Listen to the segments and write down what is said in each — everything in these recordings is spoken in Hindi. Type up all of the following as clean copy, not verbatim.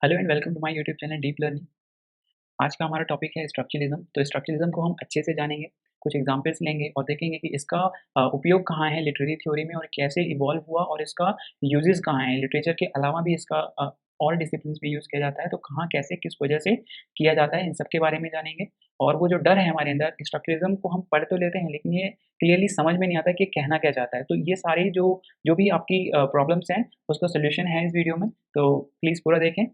Hello and welcome to my YouTube channel deep learning. आज का हमारा टॉपिक है स्ट्रक्चरलिज्म। तो स्ट्रक्चरलिज्म को हम अच्छे से जानेंगे, कुछ एग्जांपल्स लेंगे और देखेंगे कि इसका उपयोग कहाँ है लिटरेरी थ्योरी में और कैसे इवॉल्व हुआ और इसका यूजेस कहाँ हैं। लिटरेचर के अलावा भी इसका और डिसिप्लिन्स में यूज़ किया जाता है, तो कहाँ, कैसे, किस वजह से किया जाता है, इन सब के बारे में जानेंगे। और वो जो डर है हमारे अंदर, स्ट्रक्चरलिज्म को हम पढ़ तो लेते हैं लेकिन ये क्लियरली समझ में नहीं आता कि ये कहना क्या चाहता है। तो ये सारी जो जो भी आपकी प्रॉब्लम्स हैं, उसका सोल्यूशन है इस वीडियो में, तो प्लीज़ पूरा देखें।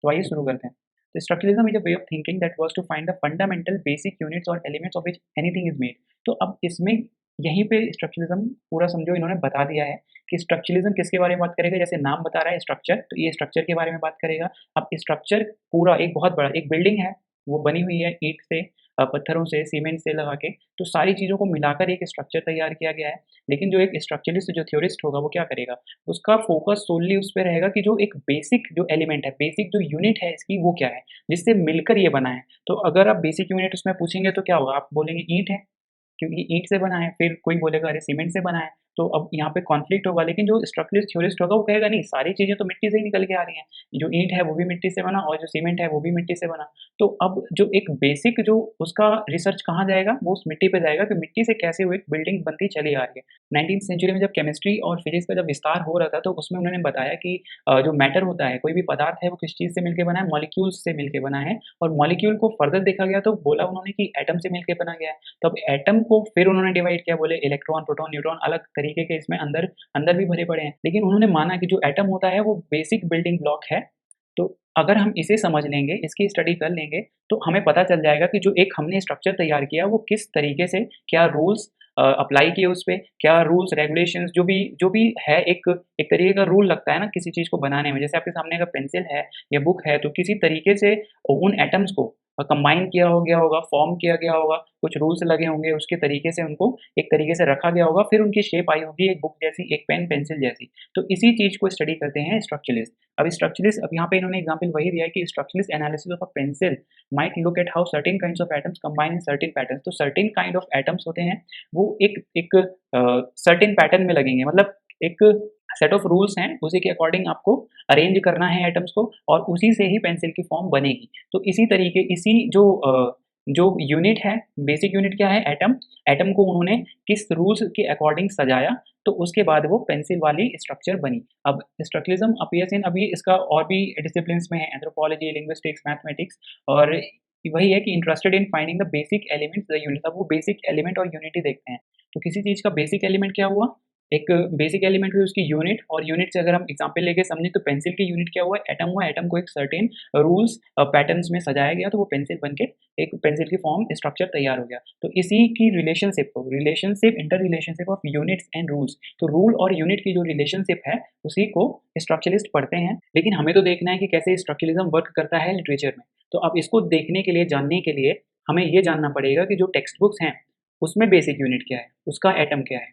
तो आइए शुरू करते हैं। तो structuralism is a way of thinking that was to find the fundamental basic units और elements of which anything is made. तो अब इसमें यहीं पे स्ट्रक्चरलिज्म पूरा समझो इन्होंने बता दिया है कि स्ट्रक्चरलिज्म किसके बारे में बात करेगा। जैसे नाम बता रहा है स्ट्रक्चर, तो ये स्ट्रक्चर के बारे में बात करेगा। अब स्ट्रक्चर पूरा एक बहुत बड़ा एक बिल्डिंग है, वो बनी हुई है ईंट से, पत्थरों से, सीमेंट से लगा के, तो सारी चीज़ों को मिलाकर एक स्ट्रक्चर तैयार किया गया है। लेकिन जो एक स्ट्रक्चरलिस्ट जो थ्योरिस्ट होगा वो क्या करेगा, उसका फोकस सोनली उस पे रहेगा कि जो एक बेसिक जो एलिमेंट है, बेसिक जो यूनिट है इसकी वो क्या है, जिससे मिलकर ये बना है। तो अगर आप बेसिक यूनिट उसमें पूछेंगे तो क्या होगा, आप बोलेंगे ईंट है, क्योंकि ईंट से बना है। फिर कोई बोलेगा अरे सीमेंट से बना है, तो अब यहाँ पे कॉन्फ्लिक्ट होगा। लेकिन जो स्ट्रक्चरलिस्ट थ्योरिस्ट होगा वो कहेगा नहीं, सारी चीज़ें तो मिट्टी से ही निकल के आ रही हैं। जो ईंट है वो भी मिट्टी से बना और जो सीमेंट है वो भी मिट्टी से बना। तो अब जो एक बेसिक जो उसका रिसर्च कहाँ जाएगा, वो उस मिट्टी पे जाएगा कि मिट्टी से कैसे वो एक बिल्डिंग बनती चली आ रही है। 19th सेंचुरी में जब केमिस्ट्री और फिजिक्स का जब विस्तार हो रहा था, तो उसमें उन्होंने बताया कि जो मैटर होता है, कोई भी पदार्थ है, वो किस चीज़ से मिलके बना है, मॉलिक्यूल्स से मिलके बना है। और मॉलिक्यूल को फर्दर देखा गया तो बोला उन्होंने कि एटम से मिलके बना गया है। तो अब एटम को फिर उन्होंने डिवाइड किया, बोले इलेक्ट्रॉन, प्रोटॉन, न्यूट्रॉन, अलग तरीके के इसमें अंदर अंदर भी भरे पड़े हैं। लेकिन उन्होंने माना कि जो एटम होता है वो बेसिक बिल्डिंग ब्लॉक है। तो अगर हम इसे समझ लेंगे, इसकी स्टडी कर लेंगे, तो हमें पता चल जाएगा कि जो एक हमने स्ट्रक्चर तैयार किया वो किस तरीके से, क्या रूल्स अप्लाई किए उस पे, क्या रूल्स रेगुलेशंस जो भी है, एक तरीके का रूल लगता है ना किसी चीज़ को बनाने में। जैसे आपके सामने अगर पेंसिल है या बुक है, तो किसी तरीके से उन एटम्स को कंबाइन किया हो गया होगा, फॉर्म किया गया होगा, कुछ रूल्स लगे होंगे, उसके तरीके से उनको एक तरीके से रखा गया होगा, फिर उनकी शेप आई होगी एक बुक जैसी, एक पेन पेंसिल जैसी। तो इसी चीज़ को स्टडी करते हैं स्ट्रक्चरलिस्ट। अब स्ट्रक्चरलिस्ट, अब यहाँ पे इन्होंने एग्जांपल वही दिया है कि structuralist analysis of a pencil might look at how certain kinds of atoms combine in certain patterns. तो सर्टेन काइंड ऑफ एटम्स होते हैं, वो एक एक सर्टेन पैटर्न में लगेंगे, मतलब एक सेट ऑफ रूल्स हैं, उसी के अकॉर्डिंग आपको अरेंज करना है एटम्स को और उसी से ही पेंसिल की फॉर्म बनेगी। तो इसी तरीके इसी जो यूनिट है, बेसिक यूनिट क्या है, एटम। एटम को उन्होंने किस रूल्स के अकॉर्डिंग सजाया, तो उसके बाद वो पेंसिल वाली स्ट्रक्चर बनी। अब स्ट्रक्चरलिज्म अपीयर्स इन, अभी इसका और भी डिसिप्लिन्स में है, एंथ्रोपोलॉजी, लिंग्विस्टिक्स, मैथमेटिक्स। और वही है कि interested in finding the basic elements the unit. अब वो बेसिक एलिमेंट और यूनिट ही देखते हैं। तो किसी चीज़ का बेसिक एलिमेंट क्या हुआ, एक बेसिक एलिमेंट हुई उसकी यूनिट, और यूनिट से अगर हम एग्जांपल लेके समझें तो पेंसिल की यूनिट क्या हुआ, एटम हुआ। एटम को एक सर्टेन रूल्स पैटर्न्स में सजाया गया, तो वो पेंसिल बन के एक पेंसिल की फॉर्म स्ट्रक्चर तैयार हो गया। तो इसी की रिलेशनशिप को, relationship, inter relationship of units and rules, तो रूल और यूनिट की जो रिलेशनशिप है उसी को स्ट्रक्चरलिस्ट पढ़ते हैं। लेकिन हमें तो देखना है कि कैसे स्ट्रक्चरलिज्म वर्क करता है लिटरेचर में। तो अब इसको देखने के लिए, जानने के लिए हमें ये जानना पड़ेगा कि जो टेक्स्ट बुक्स हैं उसमें बेसिक यूनिट क्या है, उसका एटम क्या है।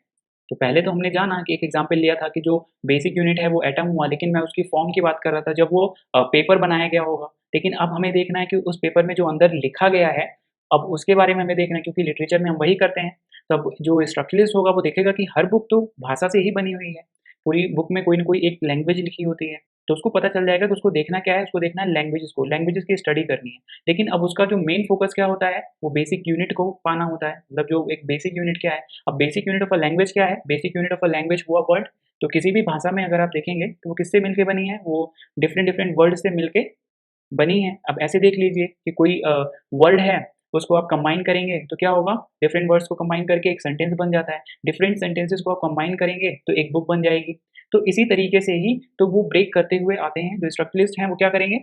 तो पहले तो हमने जाना कि एक एग्जांपल लिया था कि जो बेसिक यूनिट है वो एटम हुआ, लेकिन मैं उसकी फॉर्म की बात कर रहा था जब वो पेपर बनाया गया होगा। लेकिन अब हमें देखना है कि उस पेपर में जो अंदर लिखा गया है, अब उसके बारे में हमें देखना है, क्योंकि लिटरेचर में हम वही करते हैं। तब जो स्ट्रक्चरलिस्ट होगा वो देखेगा कि हर बुक तो भाषा से ही बनी हुई है, पूरी बुक में कोई न कोई एक लैंग्वेज लिखी होती है। तो उसको पता चल जाएगा कि उसको देखना क्या है, उसको देखना है लैंग्वेजेस को, लैंग्वेजेस की स्टडी करनी है। लेकिन अब उसका जो मेन फोकस क्या होता है, वो बेसिक यूनिट को पाना होता है। मतलब जो एक बेसिक यूनिट क्या है, अब basic unit of a language क्या है, basic unit of a language हुआ वर्ड। तो किसी भी भाषा में अगर आप देखेंगे तो वो किससे मिलके बनी है, वो डिफरेंट डिफरेंट वर्ड से मिलके बनी है। अब ऐसे देख लीजिए कि कोई वर्ड है, उसको आप कंबाइन करेंगे तो क्या होगा, डिफरेंट वर्ड्स को कंबाइन करके एक सेंटेंस बन जाता है। डिफरेंट सेंटेंसेस को आप कंबाइन करेंगे तो एक बुक बन जाएगी। तो इसी तरीके से ही तो वो ब्रेक करते हुए आते हैं, जो स्ट्रक्चरलिस्ट हैं वो क्या करेंगे,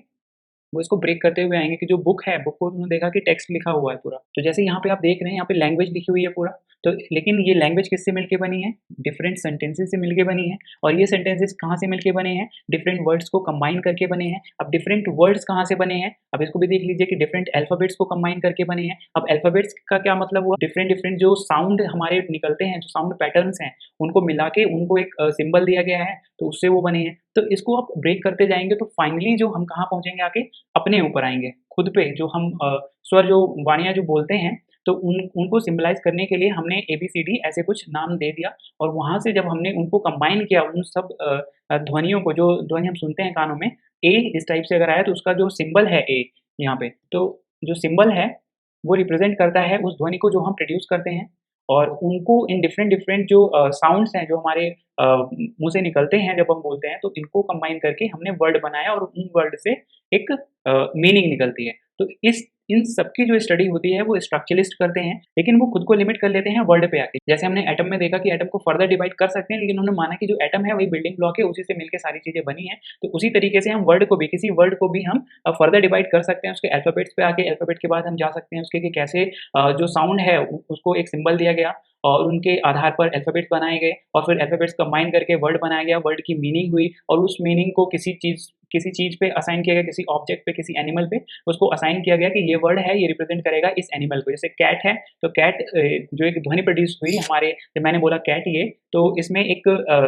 वो इसको ब्रेक करते हुए आएँगे कि जो बुक है, बुक को उन्होंने देखा कि टेक्स्ट लिखा हुआ है पूरा। तो जैसे यहाँ पे आप देख रहे हैं, यहाँ पे लैंग्वेज लिखी हुई है पूरा। तो लेकिन ये लैंग्वेज किससे मिलके बनी है? डिफरेंट सेंटेंसेस से मिलके बनी है। और ये सेंटेंसेस कहाँ से मिलके बने हैं? डिफरेंट वर्ड्स को कंबाइन करके बने हैं। अब डिफरेंट वर्ड्स कहाँ से बने हैं? अब इसको भी देख लीजिए कि डिफरेंट अल्फाबेट्स को कंबाइन करके बने हैं। अब अल्फाबेट्स का क्या मतलब हुआ? डिफरेंट डिफरेंट जो साउंड हमारे निकलते हैं, जो साउंड पैटर्न्स हैं, उनको मिला के उनको एक सिंबल दिया गया है, तो उससे वो बने हैं। तो इसको आप ब्रेक करते जाएँगे तो फाइनली जो हम कहाँ पहुँचेंगे आके? अपने ऊपर आएँगे, खुद पे जो हम स्वर जो वाणियाँ जो बोलते हैं, तो उनको सिम्बलाइज़ करने के लिए हमने एबीसीडी ऐसे कुछ नाम दे दिया। और वहाँ से जब हमने उनको कंबाइन किया, उन सब ध्वनियों को, जो ध्वनि हम सुनते हैं कानों में, ए इस टाइप से अगर आया तो उसका जो सिंबल है ए यहाँ पे, तो जो सिंबल है वो रिप्रेज़ेंट करता है उस ध्वनि को जो हम प्रोड्यूस करते हैं और उनको इन डिफरेंट डिफरेंट जो साउंड्स हैं जो हमारे मुँह से निकलते हैं जब हम बोलते हैं, तो इनको कंबाइन करके हमने वर्ड बनाया और उन वर्ड से एक मीनिंग निकलती है। तो इस इन सब की जो स्टडी होती है वो स्ट्रक्चरलिस्ट करते हैं, लेकिन वो खुद को लिमिट कर लेते हैं वर्ड पे आके। जैसे हमने एटम में देखा कि एटम को फर्दर डिवाइड कर सकते हैं, लेकिन उन्होंने माना कि जो एटम है वही बिल्डिंग ब्लॉक है, उसी से मिलके सारी चीज़ें बनी हैं। तो उसी तरीके से हम वर्ड को भी किसी वर्ड को भी हम फर्दर डिवाइड कर सकते हैं, उसके अल्फ़ाबेट्स पे आके अल्फ़ाबेट के बाद हम जा सकते हैं उसके कि कैसे जो साउंड है उ उसको एक सिंबल दिया गया और उनके आधार पर अल्फ़ाबेट्स बनाए गए और फिर अल्फ़ाबेट्स कंबाइन करके वर्ड बनाया गया, वर्ड की मीनिंग हुई और उस मीनिंग को किसी चीज़ पे असाइन किया गया, किसी ऑब्जेक्ट पे, किसी एनिमल पे उसको असाइन किया गया कि ये वर्ड है, ये रिप्रेज़ेंट करेगा इस एनिमल को। जैसे कैट है, तो कैट जो एक ध्वनि प्रोड्यूस हुई हमारे जब मैंने बोला कैट ये, तो इसमें एक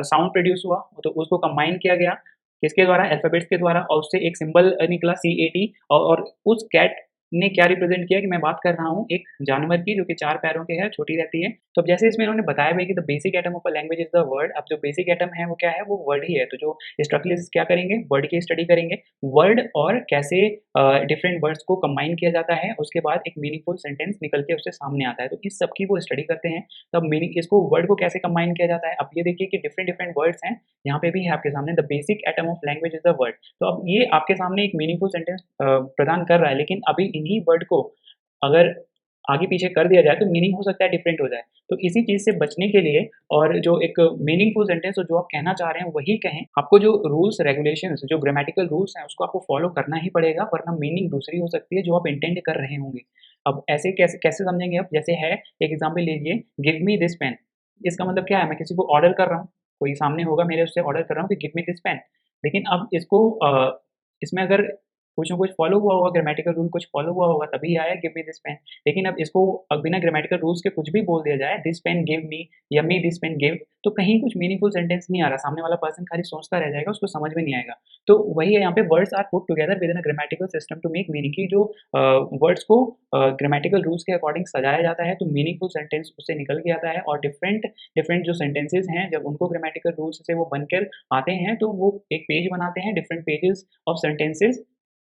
साउंड प्रोड्यूस हुआ, तो उसको कंबाइन किया गया, किसके द्वारा? अल्फ़ाबेट्स के द्वारा और उससे एक सिंबल निकला सीएटी और उस कैट ने क्या रिप्रेज़ेंट किया कि मैं बात कर रहा हूँ एक जानवर की जो कि 4 पैरों के है, छोटी रहती है। तो अब जैसे इसमें इन्होंने बताया भी है कि the basic atom of a language is the word. अब जो बेसिक एटम है वो क्या है? वो वर्ड ही है। तो जो स्ट्रक्चरलिस्ट क्या करेंगे? वर्ड की स्टडी करेंगे। वर्ड और कैसे डिफरेंट वर्ड्स को कंबाइन किया जाता है, उसके बाद एक मीनिंगफुल सेंटेंस निकल के उससे सामने आता है। तो इस सब की वो स्टडी करते हैं। तब मीनिंग इसको वर्ड को कैसे कंबाइन किया जाता है? अब ये देखिए कि डिफरेंट डिफरेंट वर्ड्स हैं, यहाँ पे भी है आपके सामने the basic atom of language is the word. तो अब ये आपके सामने एक मीनिंगफुल सेंटेंस प्रदान कर रहा है, लेकिन अभी इन्हीं वर्ड को अगर आगे-पीछे कर दिया जाए तो मीनिंग हो सकता है डिफरेंट हो जाए। तो इसी चीज़ से बचने के लिए और जो एक मीनिंगफुल सेंटेंस जो आप कहना चाह रहे हैं वही कहें, आपको जो रूल्स रेगुलेशंस जो ग्रामेटिकल रूल्स हैं उसको आपको फॉलो करना ही पड़ेगा वरना मीनिंग दूसरी हो सकती है जो आप इंटेंड कर रहे होंगे। अब ऐसे कैसे कैसे समझेंगे आप? जैसे है एक एग्ज़ाम्पल लीजिए गिव मी दिस पेन इसका मतलब क्या है? मैं किसी को ऑर्डर कर रहा हूँ, कोई सामने होगा मेरे उससे ऑर्डर कर रहा हूँ कि गिव मी दिस पेन लेकिन अब इसको इसमें अगर कुछ न कुछ फ़ॉलो हुआ होगा ग्रामेटिकल रूल कुछ फ़ॉलो हुआ होगा तभी आया गिव मी दिस पेन। लेकिन अब इसको बिना ग्रामेटिकल रूल्स के कुछ भी बोल दिया जाए दिस पेन गिव मी या मी दिस पेन गिव तो कहीं कुछ मीनिंगफुल सेंटेंस नहीं आ रहा। सामने वाला पर्सन खाली सोचता रह जाएगा, उसको समझ में नहीं आएगा। तो वही है यहाँ पे words are put together within a grammatical system to make meaning की जो वर्ड्स को ग्रामेटिकल रूल्स के अकॉर्डिंग सजाया जाता है तो मीनिंगफुल सेंटेंस उससे निकल के आता है और डिफरेंट डिफरेंट जो सेंटेंसेस हैं जब उनको ग्रामेटिकल रूल्स से वो बनकर आते हैं तो वो एक पेज बनाते हैं different pages of sentences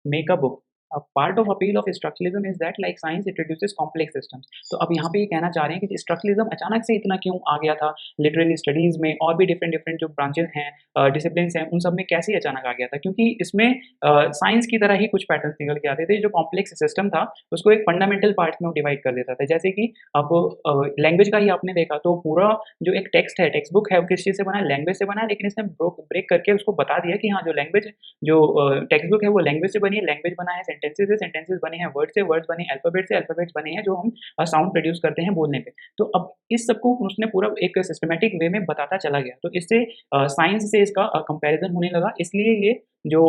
make a book. A part of appeal of structuralism is that like science it reduces complex systems। तो अब यहाँ पे ये कहना चाह रहे हैं कि स्ट्रक्चरलिज्म अचानक से इतना क्यों आ गया था लिटरेरी स्टडीज़ में और भी डिफरेंट डिफरेंट जो ब्रांचेस हैं डिसिप्लिन्स हैं उन सब में कैसे अचानक आ गया था क्योंकि इसमें साइंस की तरह ही कुछ पैटर्न्स निकल के आते थे। जो कॉम्प्लेक्स सिस्टम था उसको एक फंडामेंटल पार्ट्स में वो डिवाइड कर देता था। जैसे कि अब लैंग्वेज का ही आपने देखा तो पूरा जो एक टेक्स्ट है टेक्स्ट बुक है वो किस चीज़ से बना है? लैंग्वेज से बना है लेकिन इसने ब्रेक करके उसको बता दिया कि हाँ जो लैंग्वेज जो टेक्स्ट बुक है वो लैंग्वेज से बनी है, लैंग्वेज बना है सेंटेंसेस से, सेंटेंसेस बने हैं वर्ड से, वर्ड्स बने अल्फाबेट से, अल्फाबेट्स बने हैं जो हम साउंड प्रोड्यूस करते हैं बोलने पे। तो अब इस सब को उसने पूरा एक सिस्टमैटिक वे में बताता चला गया। तो इससे साइंस से इसका कंपैरिज़न होने लगा इसलिए ये जो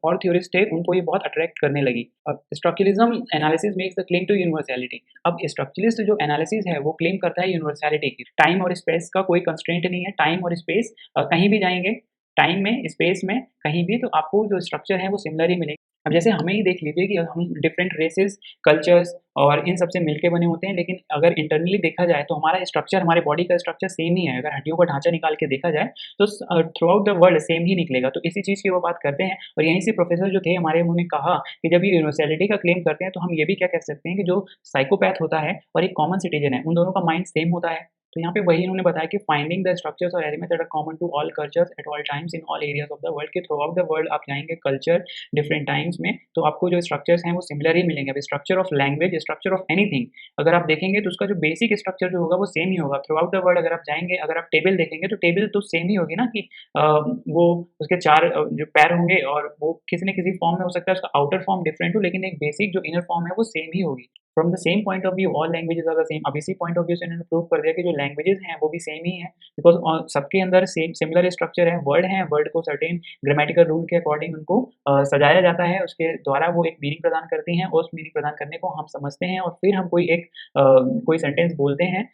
और थ्योरिस्ट थे उनको ये बहुत अट्रैक्ट करने लगी। अब structuralism analysis makes the claim to universality. अब स्ट्रक्चरलिस्ट जो एनालिसिस है वो क्लेम करता है यूनिवर्सैलिटी की। टाइम और स्पेस का कोई कंस्ट्रेंट नहीं है, टाइम और स्पेस कहीं भी जाएँगे टाइम में, स्पेस में, कहीं भी तो आपको जो स्ट्रक्चर है वो सिमिलर ही मिलेंगे। अब जैसे हमें ही देख लीजिए कि हम डिफरेंट रेसेस, कल्चर्स और इन सब से मिलके बने होते हैं, लेकिन अगर इंटरनली देखा जाए तो हमारा स्ट्रक्चर, हमारे बॉडी का स्ट्रक्चर सेम ही है। अगर हड्डियों का ढाँचा निकाल के देखा जाए तो throughout the world same ही निकलेगा। तो इसी चीज़ की वो बात करते हैं और यहीं से प्रोफेसर जो थे हमारे उन्होंने कहा कि जब ये यूनिवर्सैलिटी का क्लेम करते हैं तो हम ये भी क्या कह सकते हैं कि जो साइकोपैथ होता है और एक कॉमन सिटीज़न है, उन दोनों का माइंड सेम होता है। तो यहाँ पे वही इन्होंने बताया कि फाइंडिंग द स्ट्रक्चर्स और elements that are common to all cultures at all times in all areas of the world के थ्रू आउट द वर्ल्ड आप जाएँगे कल्चर डिफरेंट टाइम्स में तो आपको जो स्ट्रक्चर्स हैं वो सिमिलर ही मिलेंगे। अब structure of language, structure of anything अगर आप देखेंगे तो उसका जो बेसिक स्ट्रक्चर जो होगा वो सेम ही होगा। थ्रू आउट द वर्ल्ड अगर आप जाएँगे, अगर आप टेबल देखेंगे तो टेबल तो सेम ही होगी ना कि वो उसके 4 जो पैर होंगे और वो किसी न किसी फॉर्म में हो सकता है उसका आउटर फॉर्म डिफरेंट हो लेकिन एक बेसिक जो इनर फॉर्म है वो सेम ही होगी। From the same point of view all languages are the same. अब इसी पॉइंट ऑफ व्यू से इन्होंने प्रूव कर दिया कि जो लैंग्वेजेस हैं वो भी सेम ही है बिकॉज़ सबके अंदर सेम सिमिलर स्ट्रक्चर है, वर्ड को सर्टेन ग्रामेटिकल रूल के अकॉर्डिंग उनको सजाया जाता है, उसके द्वारा वो एक मीनिंग प्रदान करती हैं और उस मीनिंग प्रदान करने को हम समझते हैं और फिर हम कोई सेंटेंस बोलते हैं,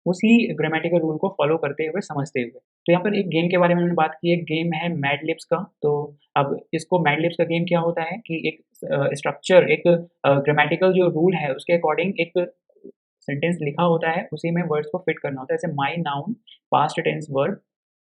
उसी ग्रामेटिकल रूल को फ़ॉलो करते हुए, समझते हुए। तो यहाँ पर एक गेम के बारे में उन्होंने बात की, एक गेम है मैड लिब्स का, तो अब इसको मैड लिब्स का गेम क्या होता है कि एक स्ट्रक्चर एक ग्रामेटिकल जो रूल है उसके अकॉर्डिंग एक सेंटेंस लिखा होता है, उसी में वर्ड्स को फिट करना होता है। जैसे my noun, past tense verb,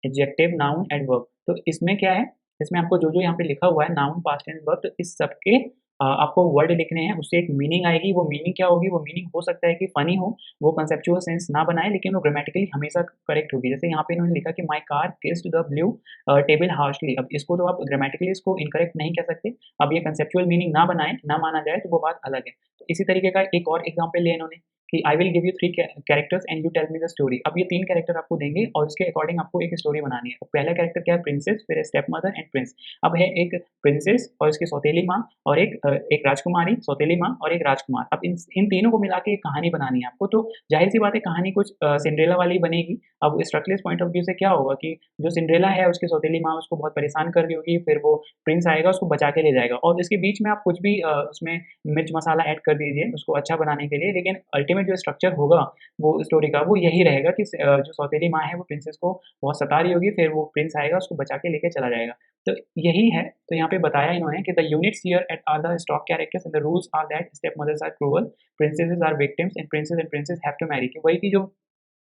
adjective, noun, adverb. तो इसमें क्या है इसमें आपको जो-जो यहाँ पे लिखा हुआ है नाउन, पास्ट टेंस, वर्ब, तो इस सब के आपको वर्ड लिखने हैं, उससे एक मीनिंग आएगी। वो मीनिंग क्या होगी? वो मीनिंग हो सकता है कि फ़नी हो, वो कंसेप्चुअल सेंस ना बनाए, लेकिन वो ग्रामेटिकली हमेशा करेक्ट होगी। जैसे यहाँ पे इन्होंने लिखा कि my car kissed the blue table harshly. अब इसको तो आप ग्रामेटिकली इसको इनकरेक्ट नहीं कह सकते। अब ये कंसेप्चुअल मीनिंग ना बनाए, ना माना जाए, तो वो बात अलग है। तो इसी तरीके का एक और एग्ज़ाम्पल लिया इन्होंने कि I will give you 3 characters and you tell me the story. अब ये 3 कैरेक्टर आपको देंगे और उसके अकॉर्डिंग आपको एक स्टोरी बनानी है। तो पहला कैरेक्टर क्या है? प्रिंसेस, फिर स्टेप मदर एंड प्रिंस। अब है एक प्रिंसेस और उसकी सौतेली माँ और एक राजकुमारी, सौतेली माँ और एक राजकुमार। अब इन इन तीनों को मिला के एक कहानी बनानी है आपको, तो ज़ाहिर-सी बात है कहानी कुछ सिंड्रेला वाली बनेगी। अब स्ट्रक्चरलेस पॉइंट ऑफ व्यू से क्या होगा कि जो सिंड्रेला है उसकी सौतेली माँ उसको बहुत परेशान कर रही होगी, फिर वो प्रिंस आएगा उसको बचा के ले जाएगा और इसके बीच में आप कुछ भी उसमें मिर्च मसाला ऐड कर दीजिए उसको अच्छा बनाने के लिए, लेकिन अल्टीमेट जो स्ट्रक्चर होगा वो स्टोरी का वो यही रहेगा कि जो सौतेली माँ है वो प्रिंसेस को बहुत सता रही होगी, फिर वो प्रिंस आएगा उसको बचा के लेके चला जाएगा। तो यही है, तो यहाँ पे बताया इन्होंने कि the units here at are the stock characters and the rules are that stepmothers are cruel, princesses are victims and princes have to marry. कि वही की जो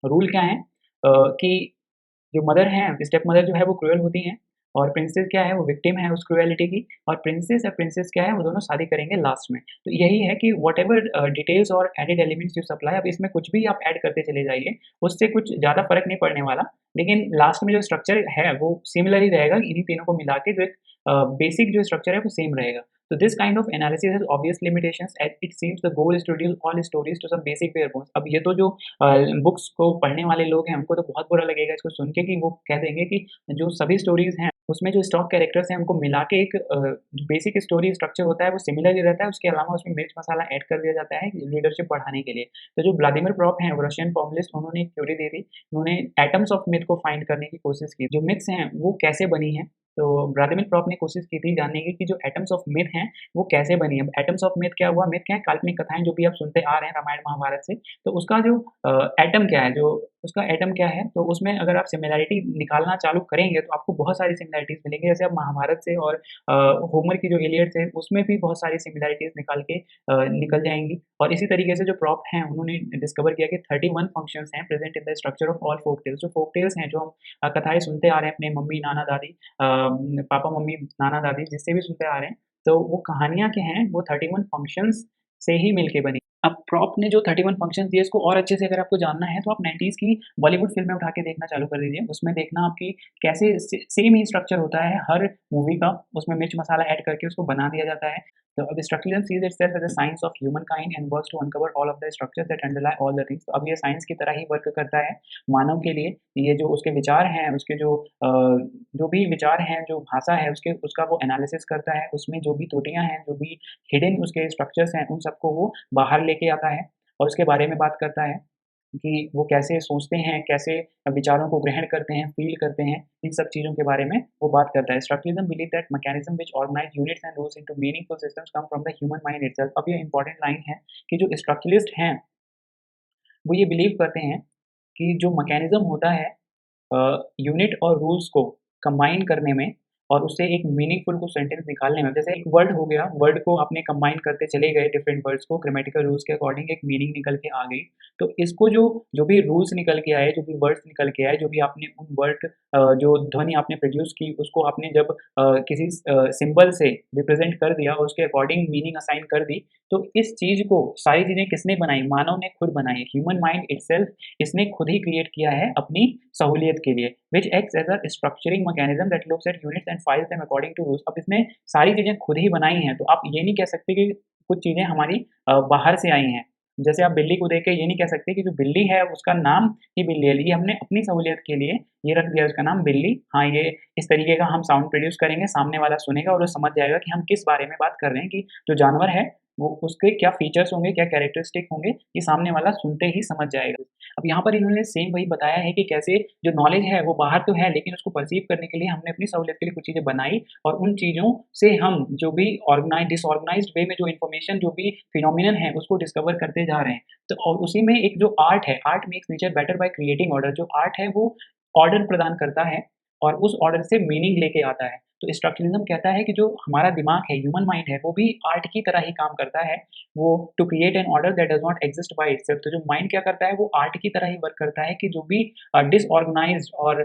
रूल क्या है कि जो मदर हैं, स्टेप मदर जो है वो क्रूअल होती हैं और प्रिंसेस क्या है वो विक्टिम है उस क्रूएलिटी की और प्रिंसेस या प्रिंसेस क्या है वो दोनों शादी करेंगे लास्ट में। तो यही है कि व्हाटएवर डिटेल्स और एडेड एलिमेंट्स यू सप्लाई अब इसमें कुछ भी आप ऐड करते चले जाइए, उससे कुछ ज़्यादा फ़र्क नहीं पड़ने वाला। लेकिन लास्ट में जो स्ट्रक्चर है वो सिमिलर ही रहेगा, इन्हीं तीनों को मिला के जो एक बेसिक जो स्ट्रक्चर है वो सेम रहेगा। So this kind of analysis has obvious limitations as it seems the goal is to reduce all stories to some basic bare bones। अब ये तो जो बुक्स को पढ़ने वाले लोग हैं उनको तो बहुत बुरा लगेगा इसको सुन के कि वो कह देंगे कि जो सभी स्टोरीज़ हैं उसमें जो स्टॉक कैरेक्टर्स हैं उनको मिला के एक जो बेसिक स्टोरी स्ट्रक्चर होता है वो सिमिलर ही रहता है, उसके अलावा उसमें मिर्च मसाला ऐड कर दिया जाता है रीडरशिप बढ़ाने के लिए। तो जो व्लादिमीर प्रॉप हैं वो रशियन फॉर्मलिस्ट, उन्होंने एक थ्योरी दी थी, उन्होंने एटम्स ऑफ मिथ को फाइंड करने की कोशिश की। जो मिथ्स हैं वो कैसे बनी हैं, तो व्लादिमीर प्रॉप ने कोशिश की थी जानने की कि जो एटम्स ऑफ मिथ हैं वो कैसे बनी है। एटम्स ऑफ मिथ क्या हुआ? मिथ क्या है? काल्पनिक कथाएँ जो भी आप सुनते आ रहे हैं रामायण महाभारत से, तो उसका जो एटम क्या है, जो उसका एटम क्या है, तो उसमें अगर आप सिमिलैरिटी निकालना चालू करेंगे तो आपको बहुत सारी सिमिलैरिटीज़ मिलेंगी। जैसे आप महाभारत से और होमर की जो इलियड्स है उसमें भी बहुत सारी सिमिलैरिटीज़ निकाल के निकल जाएँगी। और इसी तरीके से जो प्रॉप हैं उन्होंने डिस्कवर किया कि 31 फंक्शंस हैं present in the structure of all folk tales. जो फोक टेल्स हैं, जो हम कथाएँ सुनते आ रहे हैं अपने मम्मी, नाना, दादी पापा, मम्मी, नाना, दादी जिससे भी सुनते आ रहे हैं, तो वो कहानियाँ क्या हैं, वो 31 फंक्शंस से ही मिल के बनी। अब प्रॉप ने जो 31 फंक्शंस दिए इसको और अच्छे से अगर आपको जानना है तो आप 90s की बॉलीवुड फ़िल्में उठा के देखना चालू कर दीजिए। उसमें देखना आपकी कैसे सेम ही स्ट्रक्चर होता है हर मूवी का, उसमें मिर्च मसाला ऐड करके उसको बना दिया जाता है। तो अब structuralism sees itself as a science of humankind and works to uncover all of the structures that underlie all the things. तो अब ये साइंस की तरह ही वर्क करता है मानव के लिए। ये जो उसके विचार हैं, उसके जो भी विचार हैं, जो भाषा है उसके उसका वो एनालिसिस करता है, उसमें जो भी त्रुटियाँ हैं, जो भी हिडन उसके स्ट्रक्चर्स हैं, उन सबको वो बाहर लेके आता है और उसके बारे में बात करता है कि वो कैसे सोचते हैं, कैसे विचारों को ग्रहण करते हैं, फ़ील करते हैं, इन सब चीज़ों के बारे में वो बात करता है। Structuralism believe that mechanism which organise units and rules into meaningful systems come from the human mind itself. अब ये इम्पोर्टेंट लाइन है कि जो स्ट्रक्चरलिस्ट हैं, वो ये बिलीव करते हैं कि जो मैकेनिज़्म होता है यूनिट और रूल्स को कंबाइन करने में और उससे एक मीनिंगफुल कुछ सेंटेंस निकालने में, जैसे एक वर्ड हो गया, वर्ड को आपने कंबाइन करते चले गए डिफरेंट वर्ड्स को ग्रामेटिकल रूल्स के अकॉर्डिंग एक मीनिंग निकल के आ गई। तो इसको जो जो भी रूल्स निकल के आए, जो भी वर्ड्स निकल के आए, जो भी आपने उन वर्ड जो ध्वनि आपने प्रोड्यूस की उसको आपने जब किसी सिंबल से रिप्रेजेंट कर दिया और उसके अकॉर्डिंग मीनिंग असाइन कर दी, तो इस चीज़ को सारी चीज़ें किसने बनाई? मानव ने खुद बनाई है। ह्यूमन माइंड इटसेल्फ इसने खुद ही क्रिएट किया है अपनी सहूलियत के लिए, which acts as a structuring mechanism that looks at units and files them according to rules. अब इसने सारी चीज़ें खुद ही बनाई हैं, तो आप ये नहीं कह सकते कि कुछ चीज़ें हमारी बाहर से आई हैं। जैसे आप बिल्ली को देख के ये नहीं कह सकते कि जो बिल्ली है उसका नाम ही बिल्ली है, ये हमने अपनी सहूलियत के लिए ये रख दिया उसका नाम बिल्ली। हाँ, ये इस तरीके का हम साउंड प्रोड्यूस करेंगे, सामने वाला सुनेगा और वो समझ जाएगा कि हम किस बारे में बात कर रहे हैं, कि जो जानवर है वो उसके क्या फीचर्स होंगे, क्या कैरेक्टरिस्टिक होंगे, ये सामने वाला सुनते ही समझ जाएगा। अब यहाँ पर इन्होंने सेम वही बताया है कि कैसे जो नॉलेज है वो बाहर तो है, लेकिन उसको परसीव करने के लिए हमने अपनी सहूलियत के लिए कुछ चीज़ें बनाई और उन चीज़ों से हम जो भी डिसऑर्गनाइज़्ड वे में जो इन्फॉर्मेशन, जो भी फिनोमिनन है उसको डिस्कवर करते जा रहे हैं। तो और उसी में एक जो आर्ट है, art makes nature better by creating order. जो आर्ट है वो ऑर्डर प्रदान करता है और उस ऑर्डर से मीनिंग लेके आता है। तो स्ट्रक्चरलिज़्म कहता है कि जो हमारा दिमाग है, ह्यूमन माइंड है, वो भी आर्ट की तरह ही काम करता है। वो to create an order that does not exist by itself. तो जो माइंड क्या करता है वो आर्ट की तरह ही वर्क करता है कि जो भी डिसऑर्गनाइज़्ड और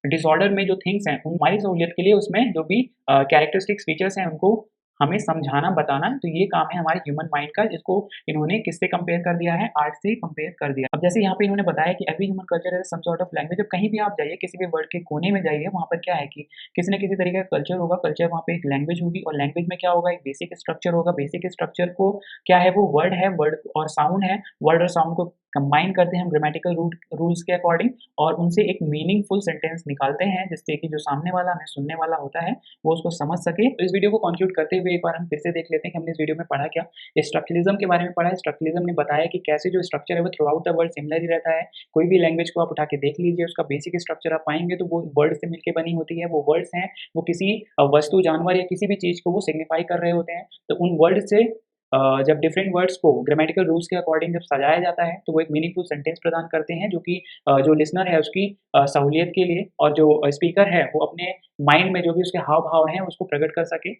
डिसऑर्डर में जो थिंग्स हैं, हमारी सहूलियत के लिए उसमें जो भी कैरेक्टरिस्टिक्स फीचर्स हैं उनको हमें समझाना, बताना, तो ये काम है हमारे ह्यूमन माइंड का, जिसको इन्होंने किससे कंपेयर कर दिया है? आर्ट से कंपेयर कर दिया। अब जैसे यहाँ पे इन्होंने बताया कि every human culture is some sort of language. अब कहीं भी आप जाइए, किसी भी वर्ल्ड के कोने में जाइए, वहाँ पर क्या है कि किसी न किसी तरीके का कल्चर होगा, कल्चर वहाँ पे एक लैंग्वेज होगी और लैंग्वेज में क्या होगा? एक बेसिक स्ट्रक्चर होगा, बेसिक स्ट्रक्चर को क्या है वो वर्ड है, वर्ड और साउंड है, वर्ड और साउंड को कंबाइन करते हैं हम ग्रामेटिकल रूल्स के अकॉर्डिंग और उनसे एक मीनिंगफुल सेंटेंस निकालते हैं, जिससे कि जो सामने वाला हमें सुनने वाला होता है, वो उसको समझ सके। तो इस वीडियो को कंक्लूड करते हुए एक बार हम फिर से देख लेते हैं कि हमने इस वीडियो में पढ़ा क्या? स्ट्रक्चरलिज्म के बारे में पढ़ा है। स्ट्रक्चरलिज्म ने बताया कि कैसे जो स्ट्रक्चर है वो throughout the world similar ही रहता है। कोई भी लैंग्वेज को आप उठा के देख लीजिए, उसका बेसिक स्ट्रक्चर आप पाएँगे तो वो वर्ड से मिलके बनी होती है। वो वर्ड्स हैं, वो किसी वस्तु, जानवर या किसी भी चीज़ को वो सिग्निफाई कर रहे होते हैं। तो उन वर्ड से जब डिफरेंट वर्ड्स को ग्रामेटिकल रूल्स के अकॉर्डिंग जब सजाया जाता है, तो वो एक मीनिंगफुल सेंटेंस प्रदान करते हैं, जो कि जो लिसनर है उसकी सहूलियत के लिए और जो स्पीकर है वो अपने माइंड में जो भी उसके हाव-भाव हैं उसको प्रकट कर सके।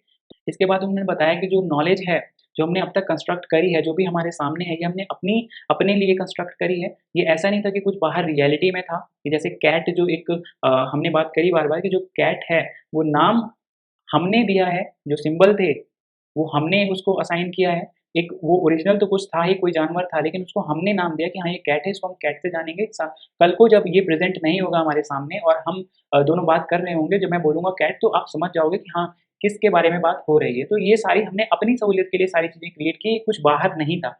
इसके बाद उन्होंने बताया कि जो नॉलेज है, जो हमने अब तक कंस्ट्रक्ट करी है, जो भी हमारे सामने है, ये हमने अपने लिए कंस्ट्रक्ट करी है। ये ऐसा नहीं था कि कुछ बाहर रियलिटी में था, कि जैसे कैट जो एक हमने बात करी बार-बार कि जो कैट है, वो नाम हमने दिया है, जो सिंबल थे वो हमने उसको असाइन किया है। एक वो ओरिजिनल तो कुछ था ही, कोई जानवर था, लेकिन उसको हमने नाम दिया कि हाँ, ये कैट है, इसको हम कैट से जानेंगे। कल को जब ये प्रेज़ेंट नहीं होगा हमारे सामने और हम दोनों बात कर रहे होंगे, जब मैं बोलूँगा कैट, तो आप समझ जाओगे कि हाँ, किसके बारे में बात हो रही है। तो ये सारी हमने अपनी सहूलियत के लिए सारी चीज़ें क्रिएट की, कुछ बाहर नहीं था।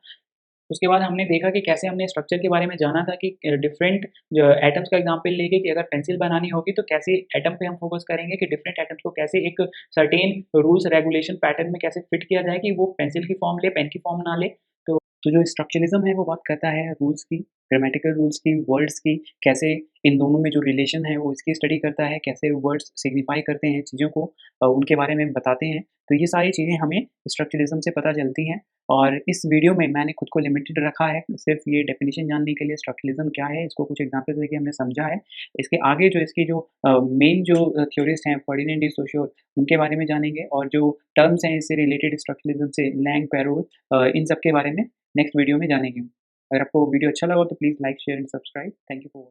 उसके बाद हमने देखा कि कैसे हमने स्ट्रक्चर के बारे में जाना था कि डिफरेंट जो एटम्स का एग्ज़ाम्पल लेके कि अगर पेंसिल बनानी होगी तो कैसे एटम पे हम फ़ोकस करेंगे कि डिफरेंट एटम्स को कैसे एक सर्टेन रूल्स रेगुलेशन पैटर्न में कैसे फिट किया जाए कि वो पेंसिल की फ़ॉर्म ले, पेन की फ़ॉर्म ना ले। तो जो स्ट्रक्चरलिज़्म है वो बात करता है रूल्स की, ग्रामेटिकल रूल्स की, वर्ड्स की, कैसे इन दोनों में जो रिलेशन है वो इसकी स्टडी करता है, कैसे वर्ड्स सिग्निफ़ाई करते हैं चीज़ों को, उनके बारे में बताते हैं। तो ये सारी चीज़ें हमें स्ट्रक्चरलिज़्म से पता चलती हैं और इस वीडियो में मैंने खुद को लिमिटेड रखा है, सिर्फ़ ये डेफ़िनिशन जानने के लिए स्ट्रक्चरलिज़्म क्या है, इसको कुछ एग्ज़ाम्पल्स देके हमने समझा है। इसके आगे जो इसकी जो मेन जो थ्योरिस्ट हैं फर्डिनेंड डी सोशर, उनके बारे में जानेंगे और जो टर्म्स हैं इससे रिलेटेड स्ट्रक्चरलिज़्म से लैंग, पैरोल, इन सब के बारे में नेक्स्ट वीडियो में जानेंगे। अगर आपको वीडियो अच्छा लगा हो तो please like, share and subscribe. Thank you for